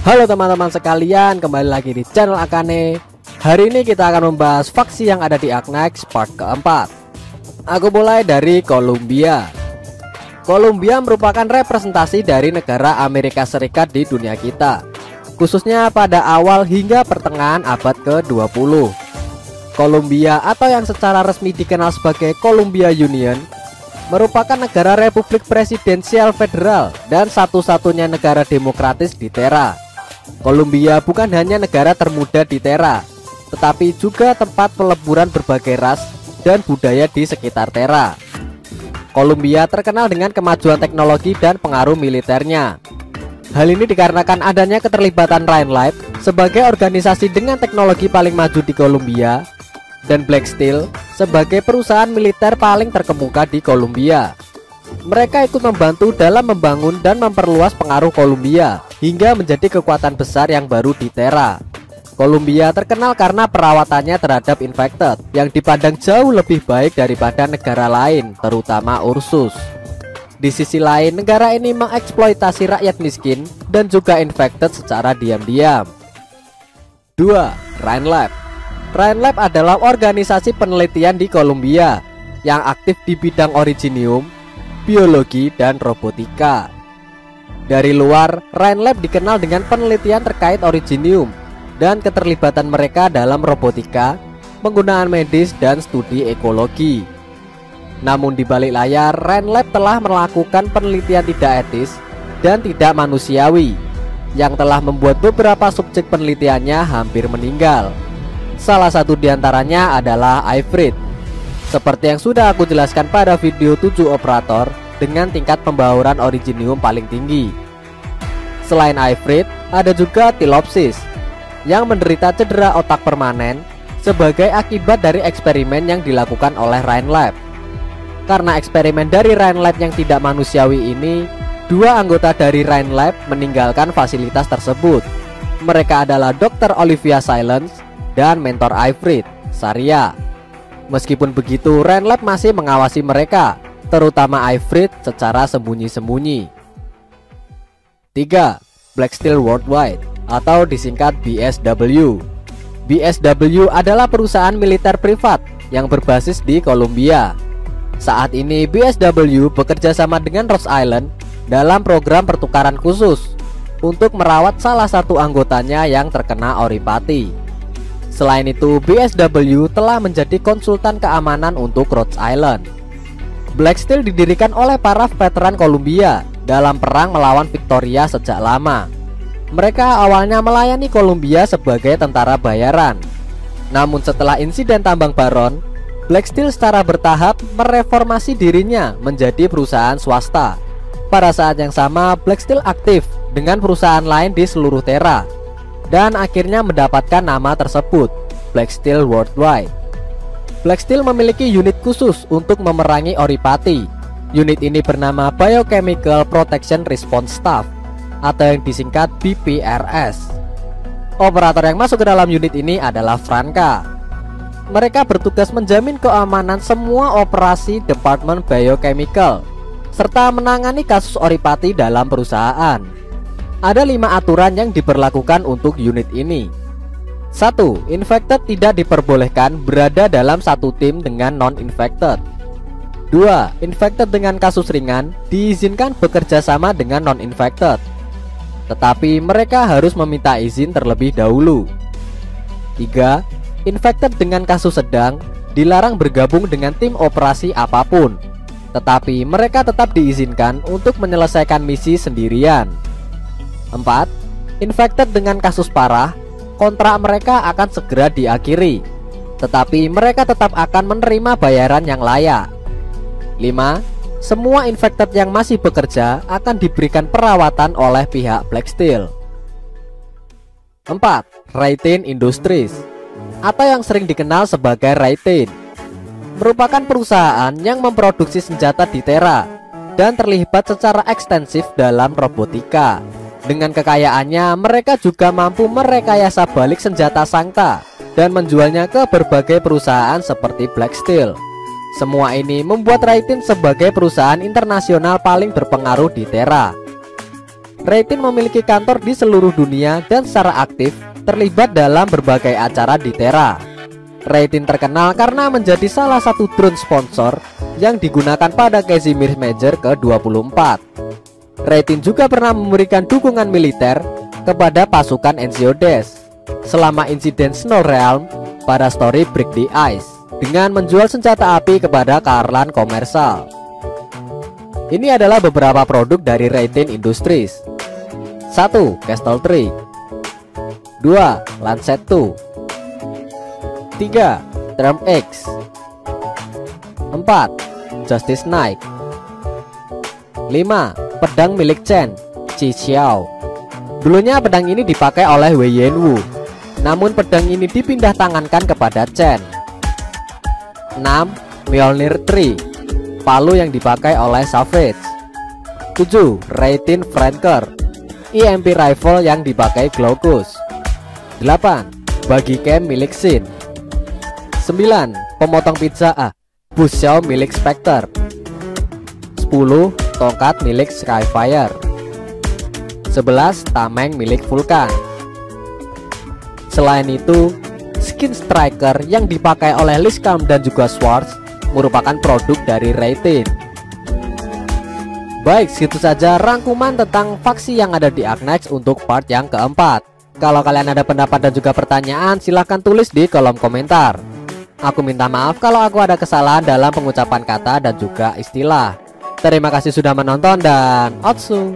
Halo teman-teman sekalian, kembali lagi di channel Akane. Hari ini kita akan membahas faksi yang ada di Arknights part keempat. Aku mulai dari Columbia. Columbia merupakan representasi dari negara Amerika Serikat di dunia kita, khususnya pada awal hingga pertengahan abad ke-20. Columbia atau yang secara resmi dikenal sebagai Columbia Union merupakan negara republik presidensial federal dan satu-satunya negara demokratis di Terra. Columbia bukan hanya negara termuda di Terra, tetapi juga tempat peleburan berbagai ras dan budaya di sekitar Terra. Columbia terkenal dengan kemajuan teknologi dan pengaruh militernya. Hal ini dikarenakan adanya keterlibatan Rainlight sebagai organisasi dengan teknologi paling maju di Columbia dan Black Steel sebagai perusahaan militer paling terkemuka di Columbia. Mereka ikut membantu dalam membangun dan memperluas pengaruh Columbia hingga menjadi kekuatan besar yang baru di Terra. Columbia terkenal karena perawatannya terhadap infected yang dipandang jauh lebih baik daripada negara lain, terutama Ursus. Di sisi lain, negara ini mengeksploitasi rakyat miskin dan juga infected secara diam-diam. 2. Rainlab. Rainlab adalah organisasi penelitian di Columbia yang aktif di bidang originium, biologi, dan robotika. Dari luar, Rainlab dikenal dengan penelitian terkait originium dan keterlibatan mereka dalam robotika, penggunaan medis, dan studi ekologi. Namun di balik layar, Rainlab telah melakukan penelitian tidak etis dan tidak manusiawi yang telah membuat beberapa subjek penelitiannya hampir meninggal. Salah satu diantaranya adalah Ifrit. Seperti yang sudah aku jelaskan pada video 7 operator dengan tingkat pembauran originium paling tinggi. Selain Ifrit, ada juga Tilopsis yang menderita cedera otak permanen sebagai akibat dari eksperimen yang dilakukan oleh Rainlab. Karena eksperimen dari Rainlab yang tidak manusiawi ini, 2 anggota dari Rainlab meninggalkan fasilitas tersebut. Mereka adalah Dr. Olivia Silence dan mentor Ifrit, Saria. Meskipun begitu, Rainlab masih mengawasi mereka, terutama Ifrit, secara sembunyi-sembunyi. 3. Black Steel Worldwide atau disingkat BSW. BSW adalah perusahaan militer privat yang berbasis di Columbia. Saat ini BSW bekerja sama dengan Rhode Island dalam program pertukaran khusus untuk merawat salah satu anggotanya yang terkena oripati. Selain itu, BSW telah menjadi konsultan keamanan untuk Rhode Island. Black Steel didirikan oleh para veteran Columbia dalam perang melawan Victoria sejak lama. Mereka awalnya melayani Columbia sebagai tentara bayaran. Namun setelah insiden tambang Baron, Black Steel secara bertahap mereformasi dirinya menjadi perusahaan swasta. Pada saat yang sama, Black Steel aktif dengan perusahaan lain di seluruh Terra dan akhirnya mendapatkan nama tersebut, Black Steel Worldwide. Black Steel memiliki unit khusus untuk memerangi oripati. Unit ini bernama Biochemical Protection Response Staff atau yang disingkat BPRS. Operator yang masuk ke dalam unit ini adalah Franka. Mereka bertugas menjamin keamanan semua operasi Departemen Biochemical serta menangani kasus oripati dalam perusahaan. Ada 5 aturan yang diberlakukan untuk unit ini. 1. Infected tidak diperbolehkan berada dalam satu tim dengan non-infected. 2. Infected dengan kasus ringan diizinkan bekerja sama dengan non-infected, tetapi mereka harus meminta izin terlebih dahulu. 3. Infected dengan kasus sedang dilarang bergabung dengan tim operasi apapun, tetapi mereka tetap diizinkan untuk menyelesaikan misi sendirian. 4. Infected dengan kasus parah, kontrak mereka akan segera diakhiri, tetapi mereka tetap akan menerima bayaran yang layak. 5. Semua infected yang masih bekerja akan diberikan perawatan oleh pihak Black Steel. 4. Raytheon Industries atau yang sering dikenal sebagai Raytheon merupakan perusahaan yang memproduksi senjata di Terra dan terlibat secara ekstensif dalam robotika. Dengan kekayaannya, mereka juga mampu merekayasa balik senjata Sancta dan menjualnya ke berbagai perusahaan seperti Black Steel. Semua ini membuat Raytheon sebagai perusahaan internasional paling berpengaruh di Terra. Reitin memiliki kantor di seluruh dunia dan secara aktif terlibat dalam berbagai acara di Terra. Reitin terkenal karena menjadi salah satu drone sponsor yang digunakan pada Casimir Major ke-24. Reitin juga pernah memberikan dukungan militer kepada pasukan Ensiodes selama insiden Snow Realm pada story Break the Ice dengan menjual senjata api kepada Karlan komersial. Ini adalah beberapa produk dari Reitin Industries. 1. Castle Tree. 2. Lancet 2. 3. Term X. 4. Justice Knight. 5. Pedang milik Chen, Chi Xiao. Dulunya pedang ini dipakai oleh Wei Yanwu, namun pedang ini dipindah tangankan kepada Chen. 6. Mjolnir 3, palu yang dipakai oleh Savage. 7. Reitin Franker, EMP rifle yang dipakai Glaucus. 8. Bagi cam milik Xin. 9. Pemotong pizza Bus Xiao milik Spectre. 10. Tongkat milik Skyfire. 11. Tameng milik Vulcan. Selain itu, skin striker yang dipakai oleh Lis Kam dan juga Swords merupakan produk dari Reitin. Baik, segitu saja rangkuman tentang faksi yang ada di Arknights untuk part yang keempat. Kalau kalian ada pendapat dan juga pertanyaan, silahkan tulis di kolom komentar. Aku minta maaf kalau aku ada kesalahan dalam pengucapan kata dan juga istilah. Terima kasih sudah menonton dan outsu.